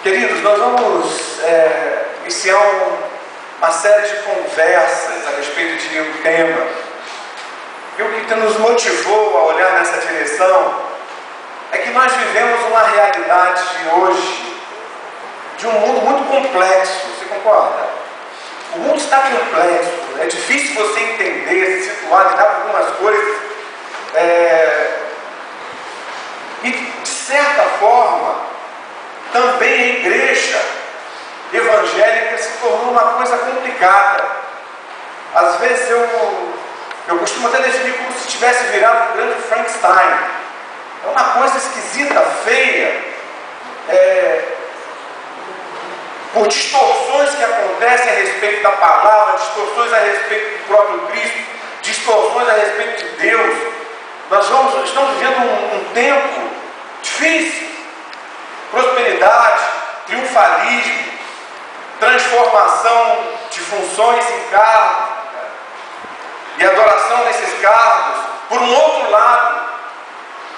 Queridos, nós vamos iniciar uma série de conversas a respeito de um tema. E o que nos motivou a olhar nessa direção é que nós vivemos uma realidade hoje de um mundo muito complexo. Você concorda? O mundo está complexo, é difícil você entender, se situar, lidar com algumas coisas. E de certa forma, também a igreja evangélica se tornou uma coisa complicada. Às vezes eu costumo até definir como se tivesse virado um grande Frankenstein. É uma coisa esquisita, feia, por distorções que acontecem a respeito da palavra, distorções a respeito do próprio Cristo, distorções a respeito de Deus. Nós estamos vivendo um tempo difícil. Prosperidade, triunfalismo, transformação de funções em cargos e adoração nesses cargos. Por um outro lado,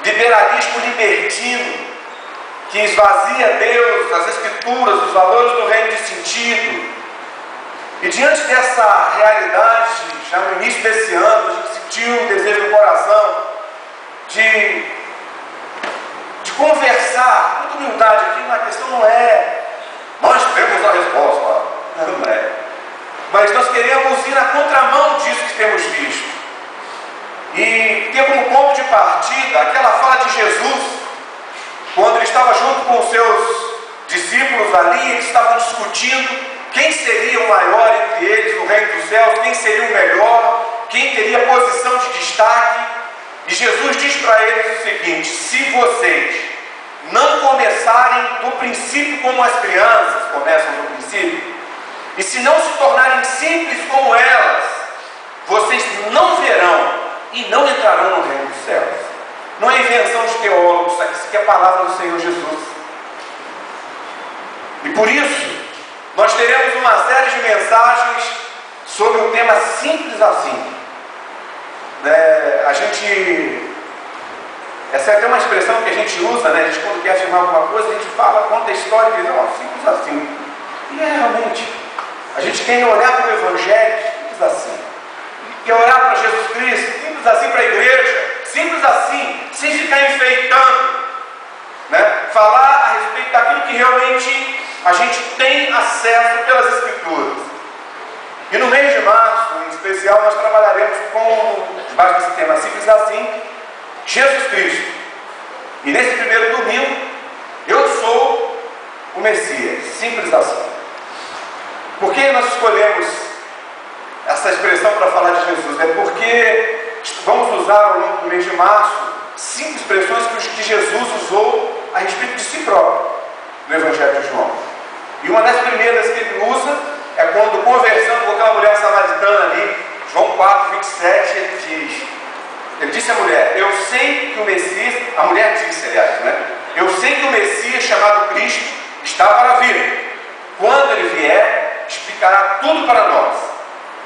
liberalismo libertino, que esvazia Deus, as Escrituras, os valores do reino de sentido. E diante dessa realidade, já no início desse ano, a gente sentiu um desejo no coração de conversar, muita humildade aqui. A questão não é nós temos a resposta, não é, mas nós queremos ir na contramão disso que temos visto e ter como ponto de partida aquela fala de Jesus, quando ele estava junto com os seus discípulos ali. Eles estavam discutindo quem seria o maior entre eles no reino dos céus, quem seria o melhor, quem teria posição de destaque. E Jesus diz para eles o seguinte: se vocês não começarem do princípio como as crianças começam do princípio, e se não se tornarem simples como elas, vocês não verão e não entrarão no reino dos céus. Não é invenção de teólogos, isso aqui é a palavra do Senhor Jesus. E por isso, nós teremos uma série de mensagens sobre um tema simples assim. Essa é até uma expressão que a gente usa, né? A gente, quando quer afirmar alguma coisa, a gente fala, conta a história e diz, simples assim. E realmente, a gente quer olhar para o Evangelho, simples assim. Quer olhar para Jesus Cristo, simples assim, para a igreja, simples assim, sem ficar enfeitando, né? Falar a respeito daquilo que realmente a gente tem acesso pelas Escrituras. E no mês de março, em especial, nós trabalharemos debaixo desse tema simples assim, Jesus Cristo. E nesse primeiro domingo, eu sou o Messias, simples assim. Por que nós escolhemos essa expressão para falar de Jesus? É porque vamos usar ao longo do mês de março 5 expressões que Jesus usou a respeito de si próprio no Evangelho de João. E uma das primeiras que ele usa é quando, conversando com aquela mulher samaritana ali, João 4, 27, ele disse à mulher: eu sei que o Messias, a mulher disse, aliás, né? Eu sei que o Messias, chamado Cristo, está para vir. Quando ele vier, explicará tudo para nós.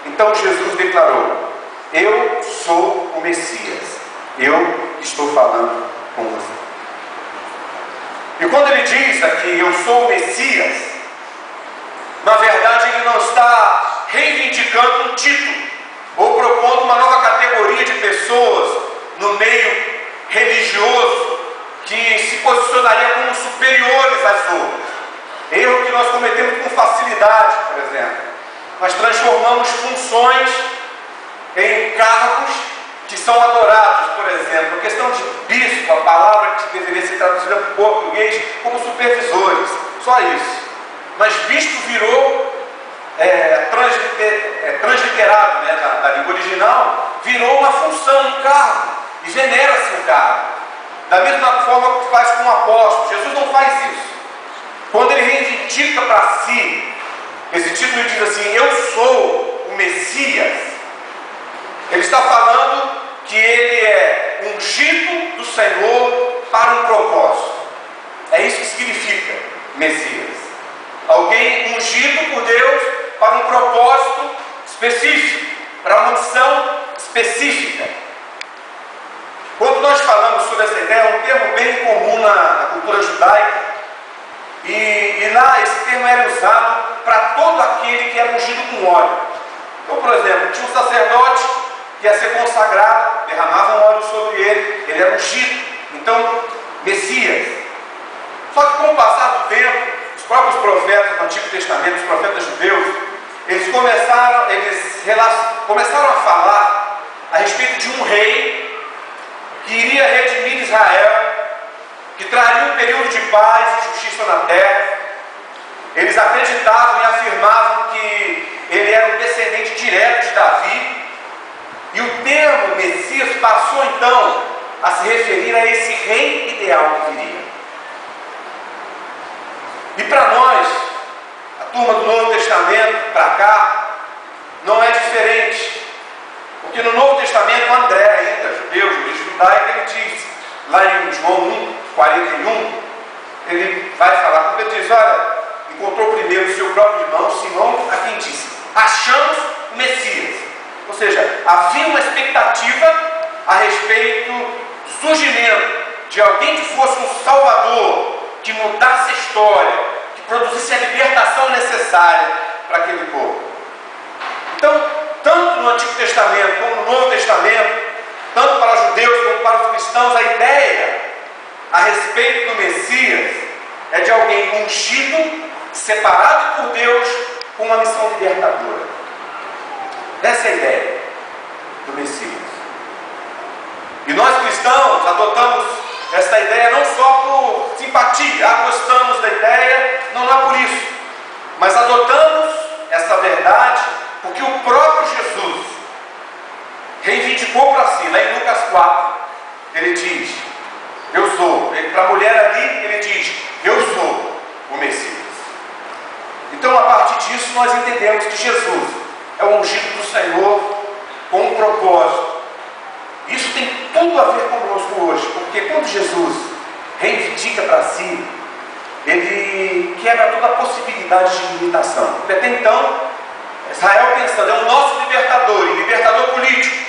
Então Jesus declarou: eu sou o Messias, eu estou falando com você. E quando ele diz aqui, eu sou o Messias, na verdade ele não está reivindicando um título ou propondo uma nova categoria de pessoas no meio religioso que se posicionaria como superiores às outras. Erro que nós cometemos com facilidade, por exemplo. Nós transformamos funções em cargos que são adorados, por exemplo. A questão de bispo, a palavra que deveria ser traduzida para o português como supervisores, só isso. Mas bispo virou transliterado, né, da língua original, virou uma função, um cargo, e venera-se um cargo. Da mesma forma que faz com o apóstolo. Jesus não faz isso. Quando ele reivindica para si esse título e diz assim: eu sou o Messias, ele está falando que ele é ungido do Senhor para um propósito. É isso que significa Messias. Alguém ungido por Deus para um propósito específico, para uma missão específica. Quando nós falamos sobre essa ideia, é um termo bem comum na cultura judaica, E lá esse termo era usado para todo aquele que era ungido com óleo. Então, por exemplo, tinha um sacerdote que ia ser consagrado, derramavam óleo sobre ele era ungido. Então, Messias. Só que com o passar do tempo, os próprios profetas do Antigo Testamento, os profetas judeus, eles começaram a falar a respeito de um rei que iria redimir Israel, que traria um período de paz e justiça na terra. Eles acreditavam e afirmavam que ele era um descendente direto de Davi, e o termo Messias passou então a se referir a esse rei ideal que viria. E para nós, a turma do Novo Testamento, para cá, não é diferente. Porque no Novo Testamento, André ainda, judeu, de origem judaica, ele diz, lá em João 1:41, ele vai falar, porque ele diz, olha, encontrou primeiro o seu próprio irmão, Simão, a quem disse, achamos o Messias. Ou seja, havia uma expectativa a respeito do surgimento de alguém que fosse um salvador, que mudasse a história, que produzisse a libertação necessária para aquele povo. Então, tanto no Antigo Testamento como no Novo Testamento, tanto para os judeus como para os cristãos, a ideia a respeito do Messias é de alguém ungido, separado por Deus, com uma missão libertadora. Essa é a ideia do Messias. E nós cristãos adotamos essa ideia não só por simpatia, gostamos da ideia, não é por isso, mas adotamos essa verdade porque o próprio Jesus reivindicou para si, lá em Lucas 4, ele diz, eu sou, para a mulher ali, ele diz, eu sou o Messias. Então, a partir disso, nós entendemos que Jesus é o ungido do Senhor com um propósito. Isso tem tudo a ver conosco hoje, porque quando Jesus reivindica para si, ele quebra toda a possibilidade de limitação. Porque até então, Israel pensando, é o nosso libertador, e libertador político.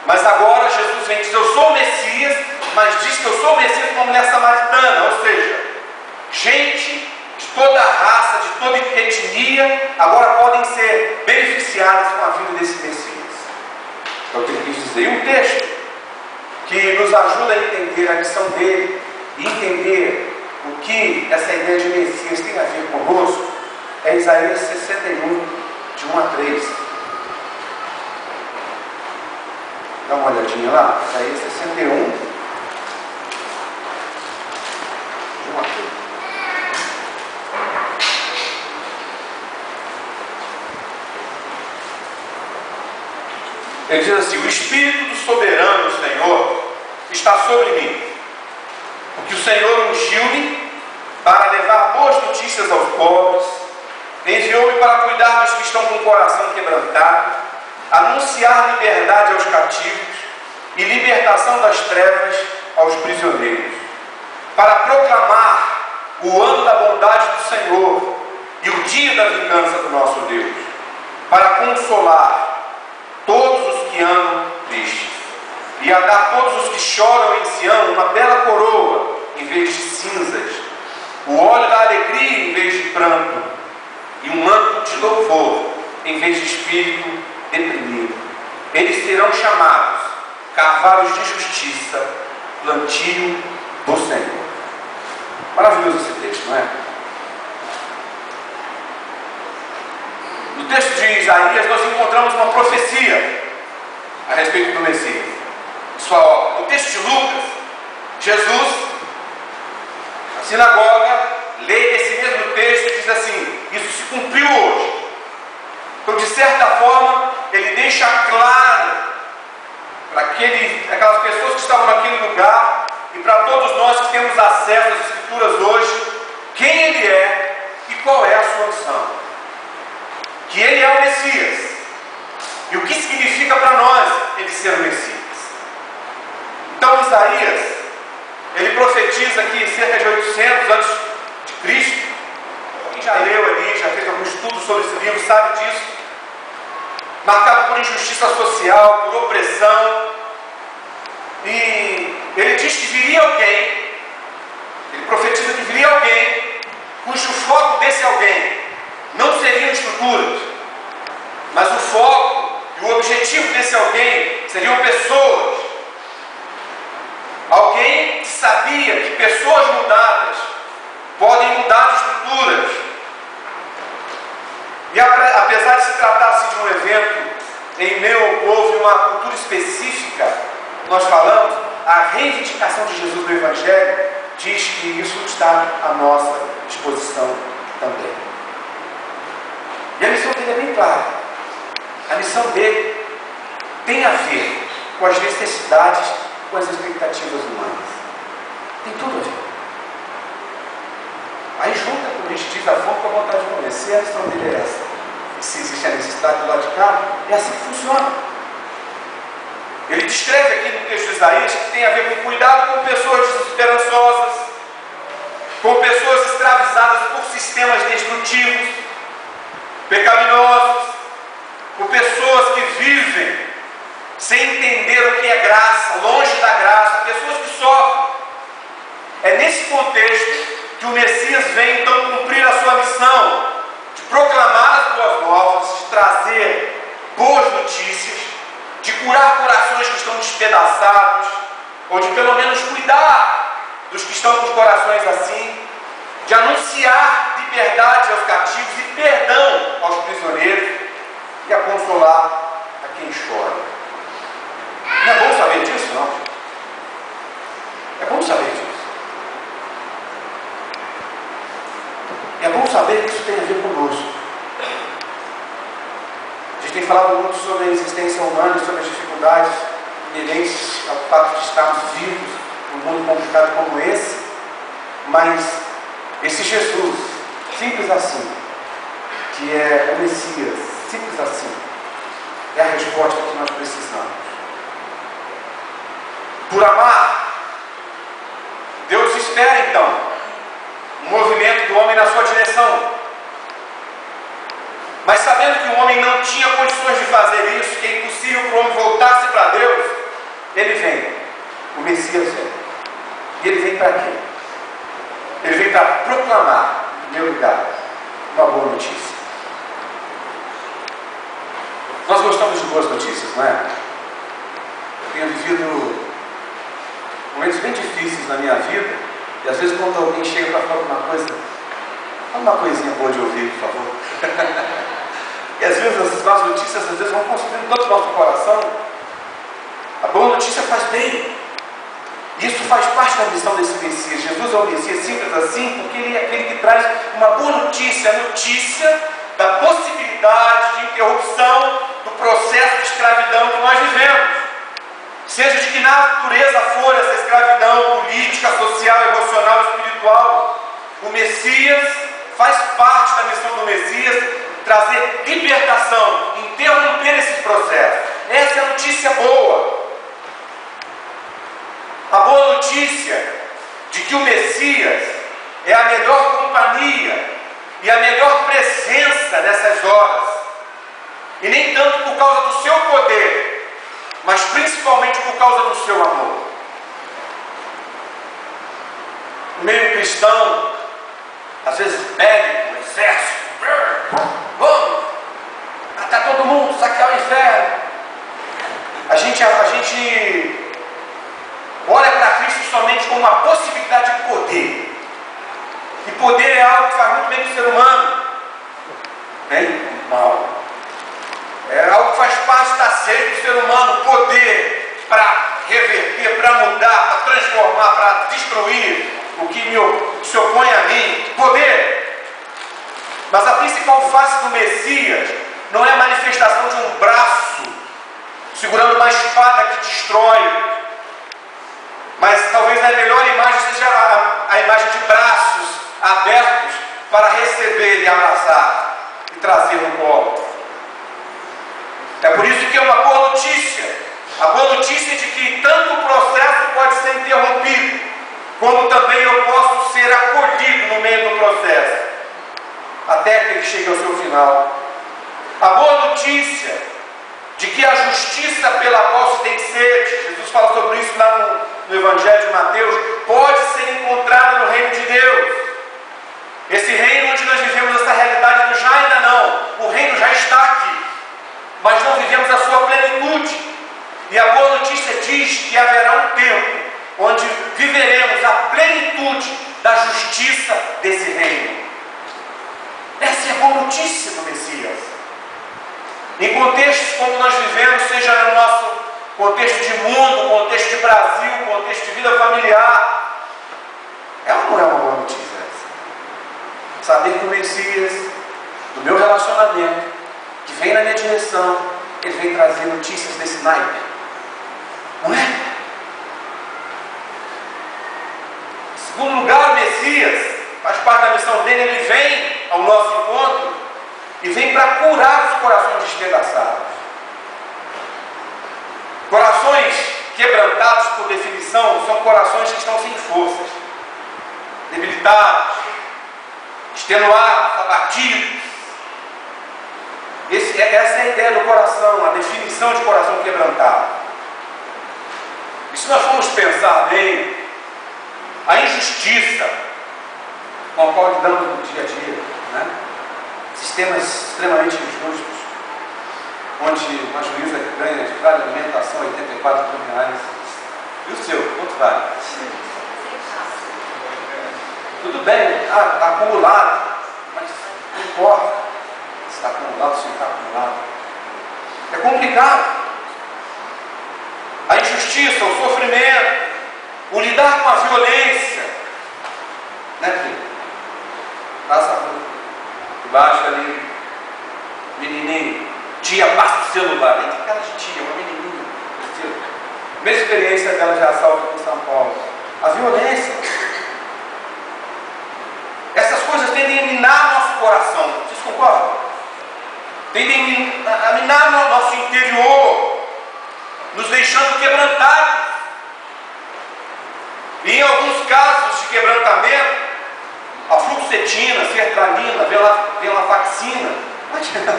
Mas agora Jesus vem e diz, eu sou o Messias, mas diz que eu sou o Messias com uma mulher samaritana, ou seja, gente de toda a raça, de toda etnia, agora podem ser beneficiadas com a vida desse Messias. É o que ele quis dizer. E um texto que nos ajuda a entender a missão dele e entender o que essa ideia de Messias tem a ver conosco é Isaías 61, de 1 a 3. Dá uma olhadinha lá, Isaías 61, de 1 a 3. Ele diz assim, o Espírito do soberano Senhor está sobre mim, porque o Senhor ungiu-me para levar boas notícias aos pobres, enviou-me para cuidar dos que estão com o coração quebrantado, anunciar liberdade aos cativos e libertação das trevas aos prisioneiros, para proclamar o ano da bondade do Senhor e o dia da vingança do nosso Deus, para consolar todos os que andam tristes, e a dar a todos os que choram em Sião uma bela coroa em vez de cinzas, o óleo da alegria em vez de pranto, e um manto de louvor em vez de espírito deprimido. Eles serão chamados carvalhos de justiça, plantio do Senhor. Maravilhoso esse texto, não é? No texto de Isaías nós encontramos uma profecia a respeito do Messias, sua obra. No texto de Lucas, Jesus, na sinagoga, lê esse mesmo texto e diz assim, isso se cumpriu hoje. Então, de certa forma, ele deixa claro para aquelas pessoas que estavam naquele lugar e para todos nós que temos acesso às Escrituras hoje, quem ele é e qual é a sua missão. Que ele é o Messias. E o que significa para nós ele ser o Messias. Então Isaías, ele profetiza aqui cerca de 800 antes de Cristo. Quem já leu ali, já fez algum estudo sobre esse livro, sabe disso. Marcado por injustiça social, por opressão. E ele diz que viria alguém, ele profetiza que viria alguém cujo foco desse alguém não seriam estruturas, mas o foco e o objetivo desse alguém seriam pessoas. Alguém que sabia que pessoas mudadas podem mudar as estruturas. E apesar de se tratar-se de um evento em meio ao povo e uma cultura específica, nós falamos, a reivindicação de Jesus no Evangelho diz que isso está à nossa disposição também. E a missão dele é bem clara. A missão dele tem a ver com as necessidades, com as expectativas humanas. Tem tudo a ver. Aí junta, quando a gente diz a fome com a vontade de comer. Se a missão dele é essa, e se existe a necessidade do lado de cá, é assim que funciona. Ele descreve aqui no texto de Isaías que tem a ver com cuidado com pessoas desesperançosas, com pessoas escravizadas por sistemas destrutivos, pecaminosos, com pessoas que vivem sem entender o que é graça, longe da graça, pessoas que sofrem. É nesse contexto que o Messias vem então cumprir a sua missão de proclamar as boas novas, de trazer boas notícias, de curar corações que estão despedaçados, ou de pelo menos cuidar dos que estão com os corações assim, de anunciar liberdade aos cativos e perdão aos prisioneiros e a consolar a quem chora. Não é bom saber disso, não? É bom saber disso. É bom saber que isso tem a ver conosco. A gente tem falado muito sobre a existência humana e sobre as dificuldades inerentes ao fato de estarmos vivos num mundo complicado como esse, mas esse Jesus, simples assim, que é o Messias, simples assim, é a resposta que nós precisamos. Por amar, Deus espera então um movimento do homem na sua direção. Mas sabendo que o homem não tinha condições de fazer isso, que é impossível para o homem voltar-se para Deus, ele vem, o Messias vem. E ele vem para quê? Ele vem para proclamar, em primeiro lugar, uma boa notícia. Nós gostamos de boas notícias, não é? Eu tenho vivido momentos bem difíceis na minha vida, e às vezes quando alguém chega para falar uma coisa, fala uma coisinha boa de ouvir, por favor. E às vezes as más notícias vão construindo tanto o nosso coração. A boa notícia faz bem. E isso faz parte da missão desse Messias. Jesus é um Messias simples assim, porque ele é aquele que traz uma boa notícia, a notícia da possibilidade de interrupção do processo de escravidão que nós vivemos. Seja de que natureza for essa escravidão política, social, emocional, espiritual, o Messias faz parte da missão do Messias trazer libertação, interromper esses processos. Essa é a notícia boa. A boa notícia de que o Messias é a melhor companhia e a melhor presença nessas horas. E nem tanto por causa do seu poder, mas principalmente por causa do seu amor. No meio cristão, às vezes bélico, exército, vamos matar todo mundo, saquear o inferno. A gente olha para Cristo somente como uma possibilidade de poder. E poder é algo que faz muito bem para o ser humano. Bem, mal. É algo que faz parte da sede do ser humano. Poder para reverter, para mudar, para transformar, para destruir o que se opõe a mim. Poder. Mas a principal face do Messias não é a manifestação de um braço segurando uma espada que destrói. Mas talvez a melhor imagem seja a imagem de braços abertos para receber e abraçar e trazer no colo. É por isso que é uma boa notícia. A boa notícia é de que tanto o processo pode ser interrompido, como também eu posso ser acolhido no meio do processo, até que ele chegue ao seu final. A boa notícia de que a justiça pela qual se tem sede, Jesus fala sobre isso lá no Evangelho de Mateus, pode ser encontrada no reino de Deus. Esse reino onde nós vivemos essa realidade do já ainda não. O reino já está aqui, mas não vivemos a sua plenitude. E a boa notícia diz que haverá um tempo onde viveremos a plenitude da justiça desse reino. Essa é a boa notícia do Messias. Em contextos como nós vivemos, seja no nosso contexto de mundo, contexto de Brasil, contexto de vida familiar, é ou não é uma boa notícia essa? Saber que o Messias, do meu relacionamento, que vem na minha direção, ele vem trazer notícias desse naipe. Não é? Em segundo lugar, o Messias faz parte da missão dele, ele vem ao nosso encontro e vem para curar os corações despedaçados. Corações quebrantados, por definição, são corações que estão sem forças, debilitados, extenuados, abatidos. Essa é a ideia do coração, a definição de coração quebrantado. E se nós formos pensar bem, a injustiça com a qual lidamos no dia a dia, né? Sistemas extremamente injustos, onde uma juíza que ganha de vale alimentação R$84 mil, e o seu, quanto vale? Tudo bem, está acumulado, mas não importa se está acumulado ou se não está acumulado. É complicado. A injustiça, o sofrimento, o lidar com a violência, né, filho? Passa a rua, debaixo ali, menininho, tia passa o celular, nem aquela de tia, uma menininha, mesma experiência dela de assalto aqui em São Paulo. A violência, essas coisas tendem a minar nosso coração, vocês concordam? Tendem a minar nosso interior, nos deixando quebrantados. E em alguns casos de quebrantamento, a fluoxetina, sertralina, venlafaxina, não adianta.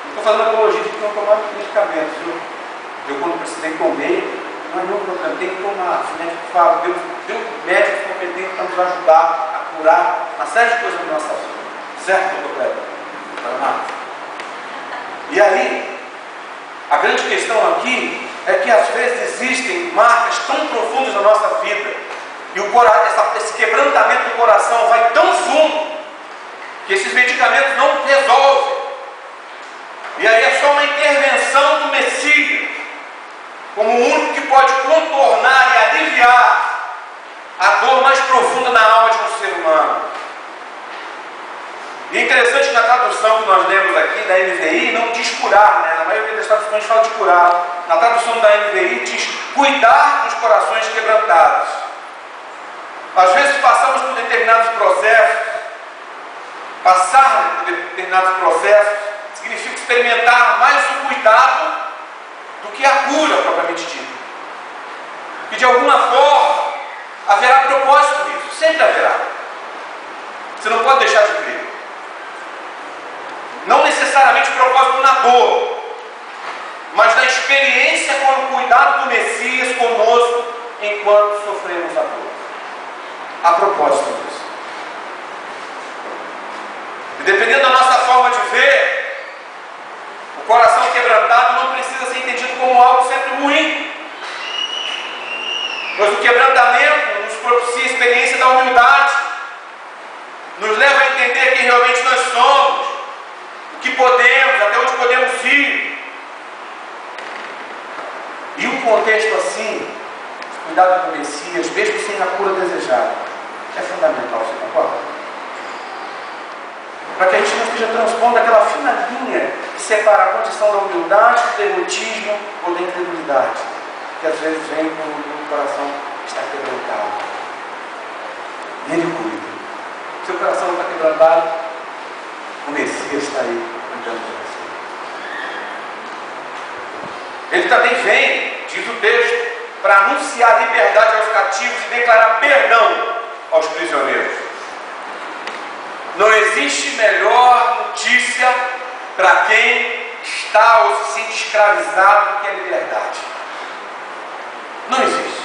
Não estou fazendo apologia de que não tomar medicamentos, viu? Eu, quando precisei, tomei, não é meu problema, tem que tomar. O médico fala, Deus médicos competentes para nos ajudar a curar uma série de coisas na nossa vida. Certo, doutor Cleber? E aí, a grande questão aqui é que às vezes existem marcas tão profundas na nossa vida e esse quebrantamento do coração vai tão fundo que esses medicamentos não resolvem. E aí é só uma intervenção do Messias como o único que pode contornar e aliviar a dor mais profunda na alma de um ser humano. E é interessante que na tradução que nós lemos aqui da NVI não diz curar, né? Na maioria das traduções fala de curar. Na tradução da NVI diz cuidar dos corações quebrantados. Às vezes passamos por determinados processos. Passar por determinados processos significa experimentar mais o cuidado do que a cura propriamente dita. E de alguma forma haverá propósito nisso, sempre haverá. Você não pode deixar de crer. Não necessariamente propósito na dor, mas na experiência com o cuidado do Messias conosco enquanto sofremos a dor. A propósito disso. E dependendo da nossa forma de ver, o coração quebrantado não precisa ser entendido como algo sempre ruim. Pois o quebrantamento nos propicia a experiência da humildade, nos leva a entender quem realmente nós somos, o que podemos, até onde podemos ir. E um contexto assim, cuidado com o Messias, mesmo sem a cura desejada, é fundamental, você concorda? Para que a gente não esteja transpondo aquela fina linha que separa a condição da humildade, do egotismo ou da incredulidade, que às vezes vem quando o coração está quebrantado. E Ele cuida. Se o coração não está quebrantado, o Messias está aí cuidando de você. Ele também vem, diz o texto, para anunciar liberdade aos cativos e declarar perdão aos prisioneiros. Não existe melhor notícia para quem está ou se sente escravizado do que a liberdade. Não existe.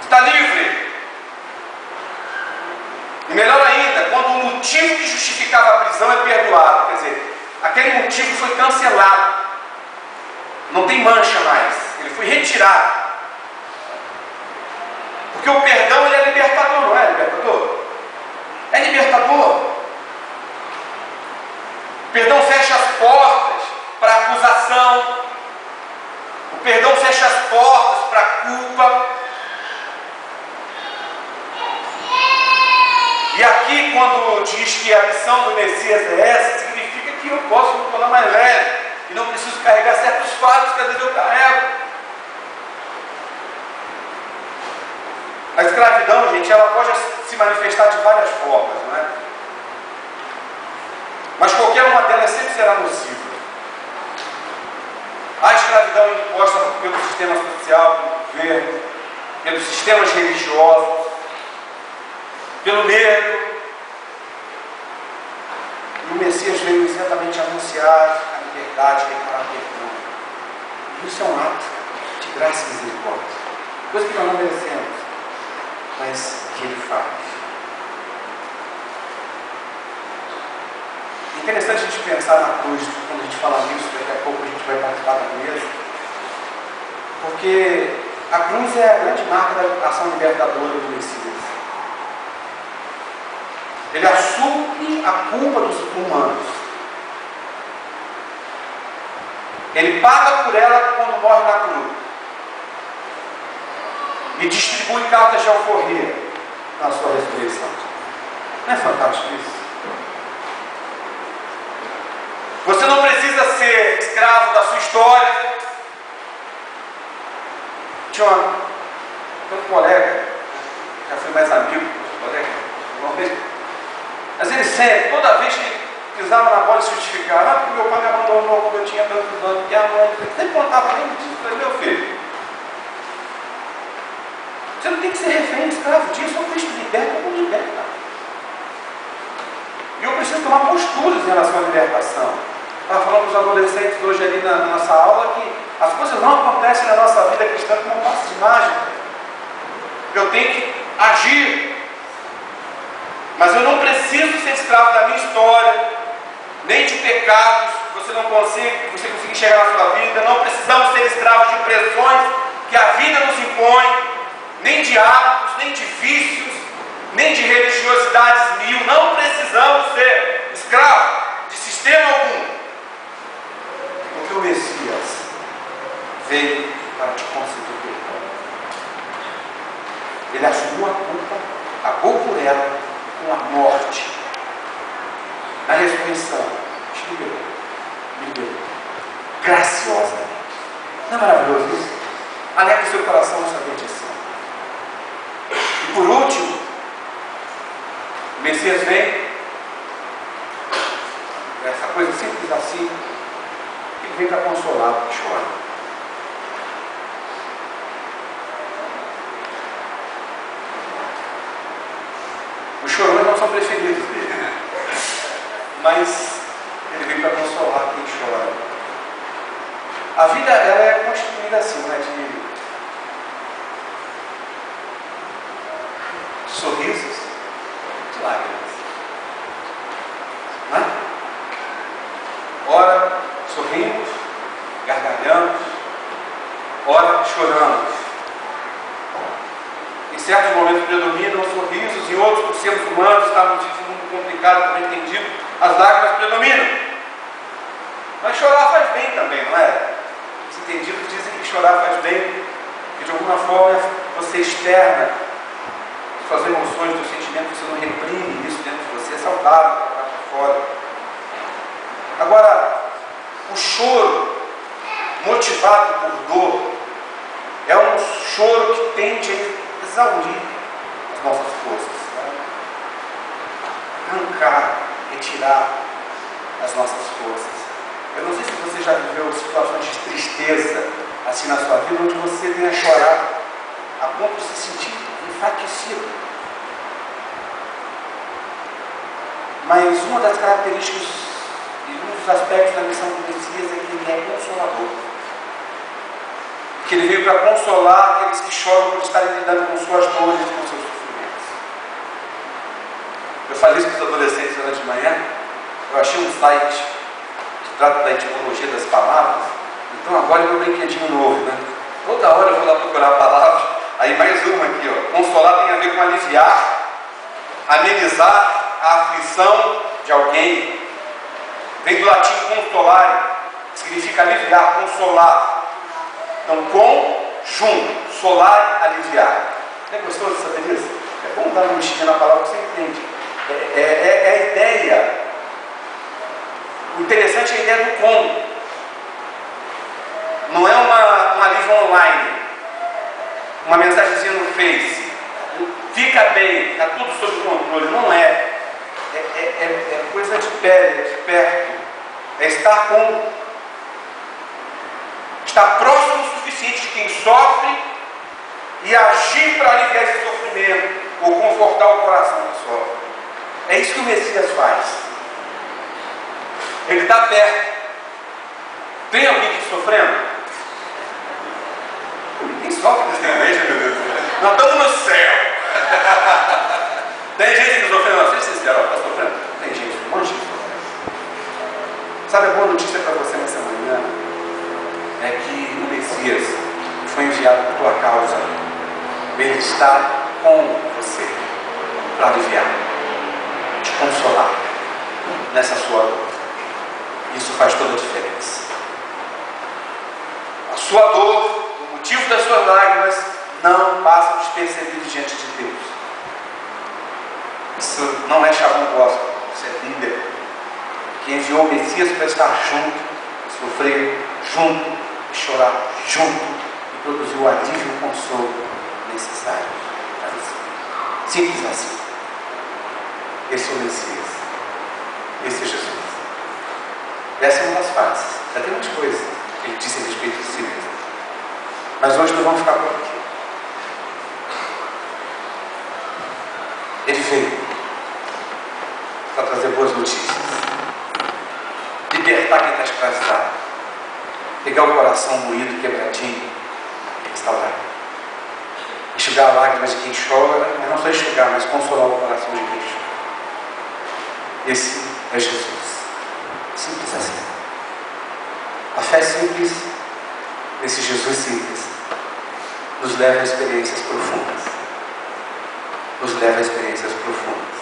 Está livre. E E melhor ainda, quando o motivo que justificava a prisão é perdoado, quer dizer, aquele motivo foi cancelado, não tem mancha mais, ele foi retirado. Porque o perdão ele é libertador, não é libertador? É libertador. O perdão fecha as portas para a acusação, o perdão fecha as portas para a culpa. E aqui, quando diz que a missão do Messias é essa, significa que eu posso me tornar mais velho e não preciso carregar certos fardos que às vezes eu carrego. A escravidão, gente, ela pode se manifestar de várias formas, não é? Mas qualquer uma delas sempre será nociva. A escravidão imposta pelo sistema social, pelo governo, pelos sistemas religiosos, pelo medo. E o Messias veio exatamente anunciar a liberdade e reparar perdão. Isso é um ato de graça e misericórdia, coisa que nós não merecemos, mas que Ele faz. É interessante a gente pensar na cruz, quando a gente fala nisso, daqui a pouco a gente vai participar da mesa, porque a cruz é a grande marca da ação libertadora do Messias. Ele assume a culpa dos humanos. Ele paga por ela quando morre na cruz. E distribui cartas de alforria na sua ressurreição. Não é fantástico isso? Você não precisa ser escravo da sua história. Tinha um colega, já fui mais amigo do colega, uma vez. Mas ele sempre, toda vez que pisava na bola, se justificava, porque meu pai me abandonou quando eu tinha tantos anos, que a mãe sempre contava para ele disso. Falei, meu filho, você não tem que ser refém, escravo disso, só Cristo liberta, como liberta. E eu preciso tomar posturas em relação à libertação. Estava falando para os adolescentes hoje ali na nossa aula que as coisas não acontecem na nossa vida cristã como um passo de mágica. Eu tenho que agir. Mas eu não preciso ser escravo da minha história, nem de pecados que você conseguir chegar na sua vida. Não precisamos ser escravos de pressões que a vida nos impõe, nem de hábitos, nem de vícios, nem de religiosidades mil. Não precisamos ser escravos de sistema algum. Porque o Messias veio para te conceder perdão. Ele assumiu a culpa, pagou por ela com a morte. Na ressurreição, te liberou. Graciosamente. Não é maravilhoso isso? Alegra o seu coração nessa bendição. E por último, o Messias vem, essa coisa simples assim, ele vem para consolar o que chora. Os chorões não são preferidos dele, né? Mas ele vem para consolar quem chora. A vida ela é constituída assim, né? De sorrisos, de lágrimas. Não é? Ora sorrimos, gargalhamos, ora choramos. Em certos momentos predominam os sorrisos, em outros, por sermos humanos, estamos num mundo complicado, como entendido, as lágrimas predominam. Mas chorar faz bem também, não é? Os entendidos dizem que chorar faz bem, que de alguma forma você externa suas emoções, seus sentimentos, você não reprime isso dentro de você, é saudável colocar para fora. Agora, o choro motivado por dor é um choro que tende a exaurir as nossas forças, né? Arrancar, retirar as nossas forças. Eu não sei se você já viveu situações de tristeza assim na sua vida, onde você venha chorar a ponto de se sentir enfraquecido. Mas uma das características e um dos aspectos da missão do Messias é que ele é consolador. Que ele veio para consolar aqueles que choram por estarem lidando com suas dores e com seus sofrimentos. Eu falei isso para os adolescentes durante a manhã. Eu achei um site que trata da etimologia das palavras. Então agora é meu brinquedinho novo, né? Toda hora eu vou lá procurar a palavra. Aí mais uma aqui, ó. Consolar tem a ver com aliviar, amenizar a aflição de alguém. Vem do latim consolare, que significa aliviar, consolar. Então, com, junto, solar, aliviar. Não é gostoso de saber isso? É bom dar uma mexida na palavra que você entende. É a ideia. O interessante é a ideia do com. Não é um alívio online, uma mensagenzinha no Face. Fica bem, está tudo sob controle. Não é. É coisa de perto. É estar com. Estar próximo o suficiente de quem sofre e agir para aliviar esse sofrimento ou confortar o coração que sofre. É isso que o Messias faz. Ele está perto. Tem alguém aqui sofrendo? Ninguém sofre nessa igreja, meu Deus. Nós estamos no céu. Tem gente que sofrendo, não, seja sincero, está sofrendo? Tem gente, um monte de gente sofrendo. Sabe a boa notícia para você nessa manhã? É que o Messias foi enviado por tua causa. Ele está com você para aliviar, te consolar nessa sua dor. Isso faz toda a diferença. A sua dor, o motivo das suas lágrimas, não passa despercebido diante de Deus. Isso não é chavão gospel, isso é Bíblia. Que enviou o Messias para estar junto, sofrer junto, chorar junto e produzir o alívio e o consolo necessário para você. Simples assim. Esse é o Messias. Esse é Jesus. Essa é uma das fases. Já tem muitas coisas que ele disse a respeito de si mesmo. Mas hoje nós vamos ficar por aqui. Ele veio para trazer boas notícias, libertar quem está escravizado, pegar o coração moído, quebradinho e restaurar, enxugar lágrimas de quem chora, mas não só enxugar, mas consolar o coração de quem chora. Esse é Jesus. Simples assim. A fé simples, esse Jesus simples, nos leva a experiências profundas. Nos leva a experiências profundas.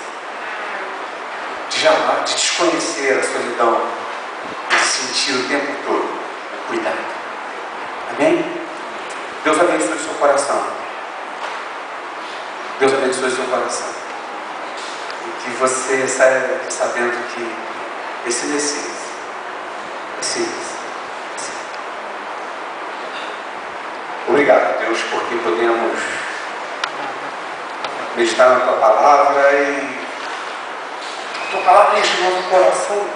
De desconhecer a solidão, de sentir o tempo todo o cuidado. Amém? Deus abençoe o seu coração. Deus abençoe o seu coração. E que você saia sabendo que esse Messias é simples. Obrigado, Deus, porque podemos meditar na tua palavra e a tua palavra enche o nosso coração.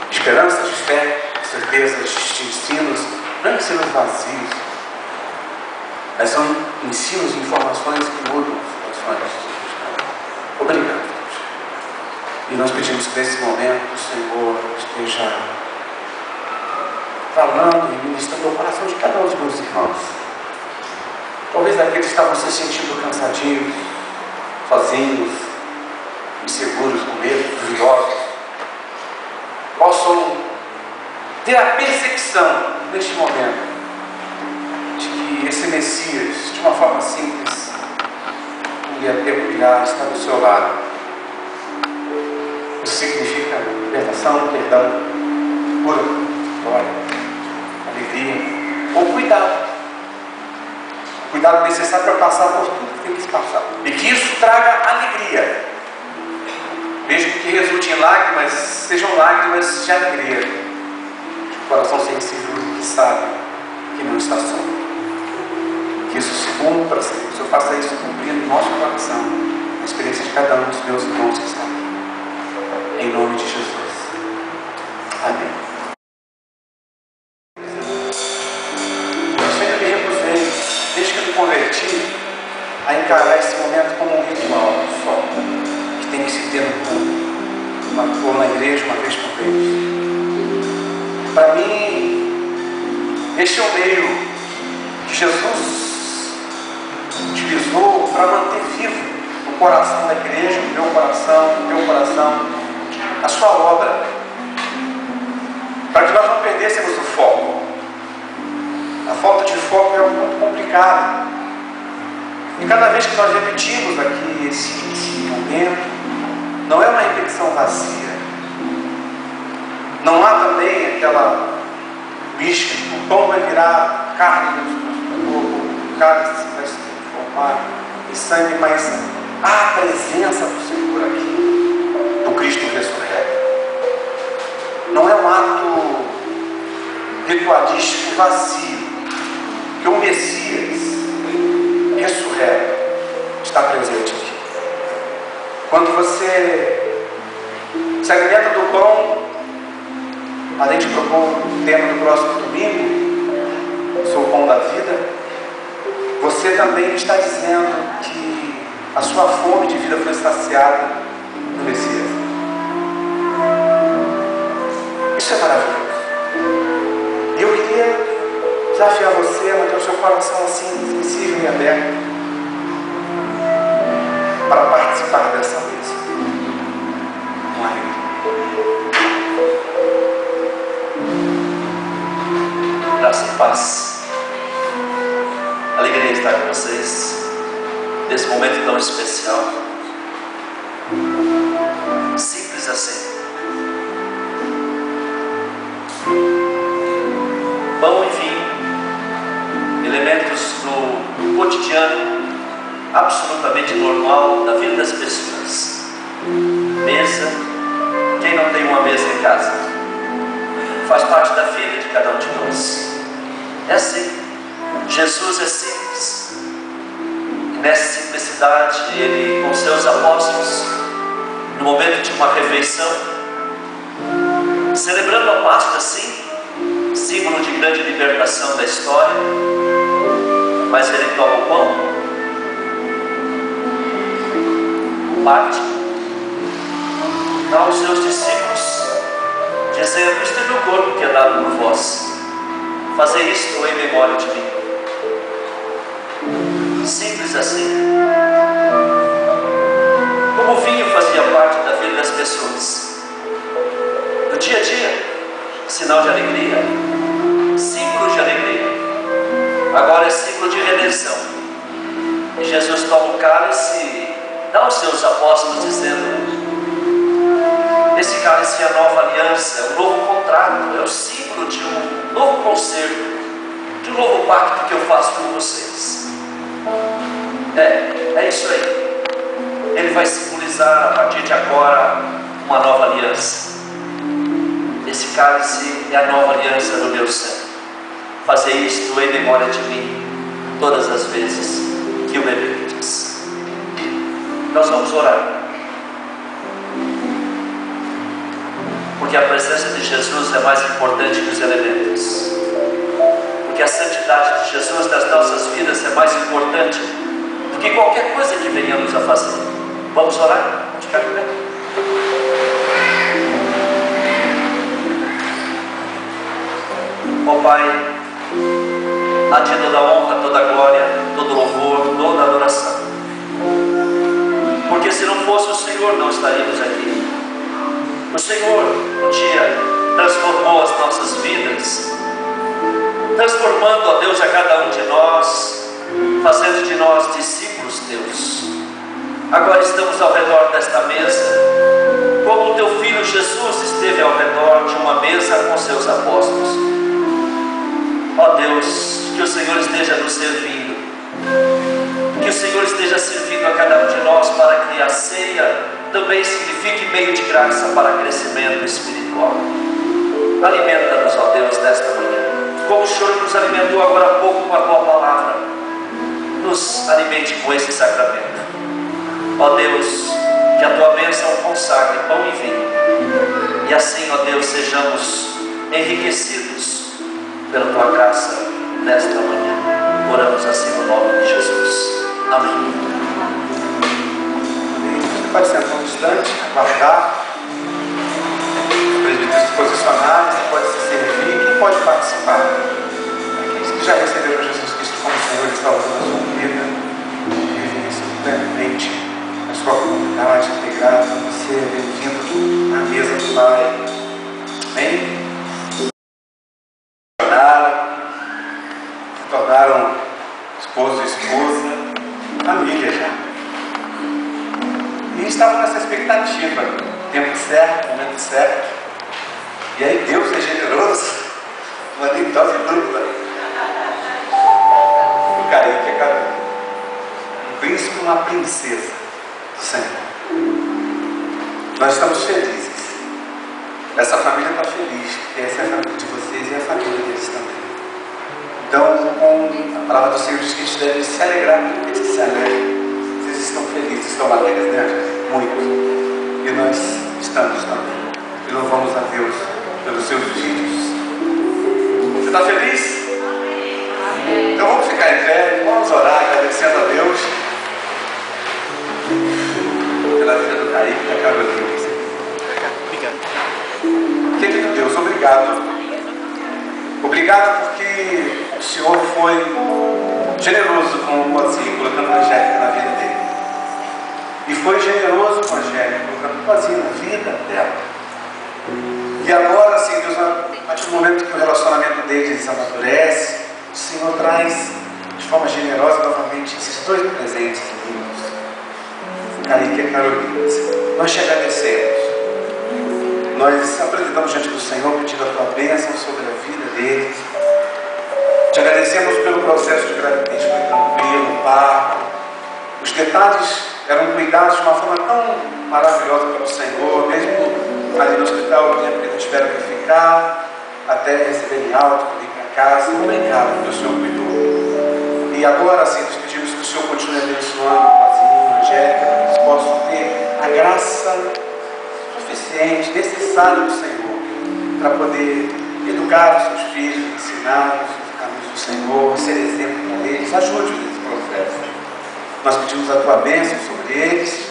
Esperanças de fé, certezas de ensinos, não ensinos vazios, mas são ensinos e informações que mudam os corações. Obrigado, Deus. E nós pedimos que nesse momento o Senhor esteja falando e ministrando o coração de cada um dos meus irmãos. Talvez aqueles que estavam se sentindo cansativos, sozinhos, inseguros, com medo, duvidosos, possam ter a percepção neste momento de que esse Messias, de uma forma simples e peculiar, está do seu lado. Isso significa libertação, perdão, cura, glória, alegria ou cuidado. Cuidado necessário para passar por tudo que tem que se passar. E que isso traga alegria. Mesmo que resulte em lágrimas, sejam lágrimas de alegria. De coração sensível que sabe que não está só. Que isso se cumpra, Senhor. Que o Senhor faça isso cumprir no nosso coração. Na experiência de cada um dos meus irmãos que estão aqui. Em nome de Jesus. Amém. Converti a encarar esse momento como um ritual só, que tem que se ter no culto, ou na igreja uma vez por mês. Para mim, este é o meio que Jesus utilizou para manter vivo o no coração da igreja, no meu coração, no teu coração, a sua obra, para que nós não perdêssemos o foco. A falta de foco é algo muito complicado. E cada vez que nós repetimos aqui esse momento, não é uma repetição vazia. Não há também aquela mística de que o pão vai virar carne no corpo, o cálice vai se transformar em sangue, mas há a presença do Senhor aqui, do Cristo ressurreto. Não é um ato ritualístico vazio, que o Messias ressurreto está presente aqui. Quando você se alimenta do pão, além de propor o tema do próximo domingo, sou o pão da vida, você também está dizendo que a sua fome de vida foi saciada no Messias. Isso é maravilhoso. E eu queria desafiar você a manter o seu coração assim, sensível e aberto, para participar dessa mesa. Com alegria. Graça e paz. Alegria estar com vocês nesse momento tão especial. Simples assim. Pão e vinho, elementos do cotidiano absolutamente normal da vida das pessoas. Mesa, quem não tem uma mesa em casa? Faz parte da vida de cada um de nós. É assim. Jesus é simples. E nessa simplicidade, ele com seus apóstolos, no momento de uma refeição, celebrando a Páscoa, sim, símbolo de grande libertação da história, mas ele toma o pão, parte, dá aos seus discípulos, dizendo: isto é meu corpo que é dado por vós, fazei isto em memória de mim. Simples assim. Como o vinho fazia parte da vida das pessoas, do dia a dia, sinal de alegria, símbolo de alegria, agora é símbolo de redenção. E Jesus toma o cálice e dá aos seus apóstolos, dizendo: esse cálice é a nova aliança, é um novo contrato, é o símbolo de um novo concerto, de um novo pacto que eu faço com vocês. É isso aí. Ele vai simbolizar a partir de agora uma nova aliança. Esse cálice é a nova aliança do meu sangue. Fazei isto em memória de mim, todas as vezes que o beberdes. Nós vamos orar, porque a presença de Jesus é mais importante que os elementos, porque a santidade de Jesus nas nossas vidas é mais importante do que qualquer coisa que venhamos a fazer. Vamos orar? Vamos ficar de pé. Ó Pai, a Ti toda a honra, toda a glória, todo louvor, toda a adoração, porque se não fosse o Senhor, não estaríamos aqui. O Senhor um dia transformou as nossas vidas, transformando, ó Deus, a cada um de nós, fazendo de nós discípulos Teus. Agora estamos ao redor desta mesa, como o Teu Filho Jesus esteve ao redor de uma mesa com seus apóstolos. Ó Deus, que o Senhor esteja nos servindo, que o Senhor esteja servindo a cada um de nós, para que a ceia também signifique meio de graça para crescimento espiritual. Alimenta-nos, ó Deus, nesta manhã, como o Senhor nos alimentou agora há pouco com a Tua palavra. Nos alimente com esse sacramento. Ó Deus, que a Tua bênção consagre pão e vinho, e assim, ó Deus, sejamos enriquecidos pela Tua graça nesta manhã. Oramos assim no nome de Jesus. Amém. Você pode sentar um instante, aguardar o presbítero se posicionar, você pode se servir, quem pode participar? Aqueles que já receberam Jesus Cristo como Senhor e Salvador da sua vida, vivem isso plenamente ser bem-vindo à mesa do Pai. Amém? Se tornaram esposo e esposa, família já. E estavam nessa expectativa, tempo certo, momento certo. E aí Deus é generoso, uma dose dupla. O Kaique é cara, um príncipe e uma princesa do Senhor. Nós estamos felizes. Essa família está feliz, porque essa é a família de vocês e a família deles também. Então, com a palavra do Senhor diz que a gente deve se alegrar, porque eles se alegram. Vocês estão felizes, estão alegres, né? Muito. E nós estamos também. E louvamos a Deus pelos seus filhos. Você está feliz? Então vamos ficar em pé, vamos orar agradecendo a Deus pela vida do Kaique e da Carolina. Querido Deus, obrigado. Obrigado porque o Senhor foi generoso com o Pozinho, colocando a Angélica na vida dele. E foi generoso com a Angélica, colocando o Pozinho na vida dela. E agora, assim, Deus, a partir do momento que o relacionamento deles amadurece, o Senhor traz de forma generosa novamente esses dois presentes lindos, Kaique e Carolina. Nós te agradecemos. Nós apresentamos diante do Senhor, pedindo a tua bênção sobre a vida deles. Te agradecemos pelo processo de gravidez, foi tranquilo, parto. Os detalhes eram cuidados de uma forma tão maravilhosa pelo Senhor, mesmo ali no hospital, eu lembro que eu espero ficar até receberem alta, ir para casa. Obrigado, porque o Senhor cuidou. E agora, sim, nós pedimos que o Senhor continue abençoando o Pozinho, a Angélica, para que eles possam ter a graça suficiente, necessário do Senhor, para poder educar os seus filhos, ensiná-los os caminhos do Senhor, ser exemplo para eles. Ajude-os nesse processo. Nós pedimos a tua bênção sobre eles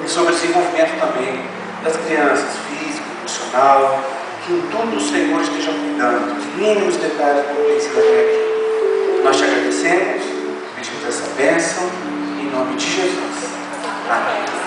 e sobre o desenvolvimento também das crianças, físico, emocional, que em tudo o Senhor esteja cuidando, os mínimos detalhes como tem sido até aqui. Nós te agradecemos, pedimos essa bênção em nome de Jesus. Amém.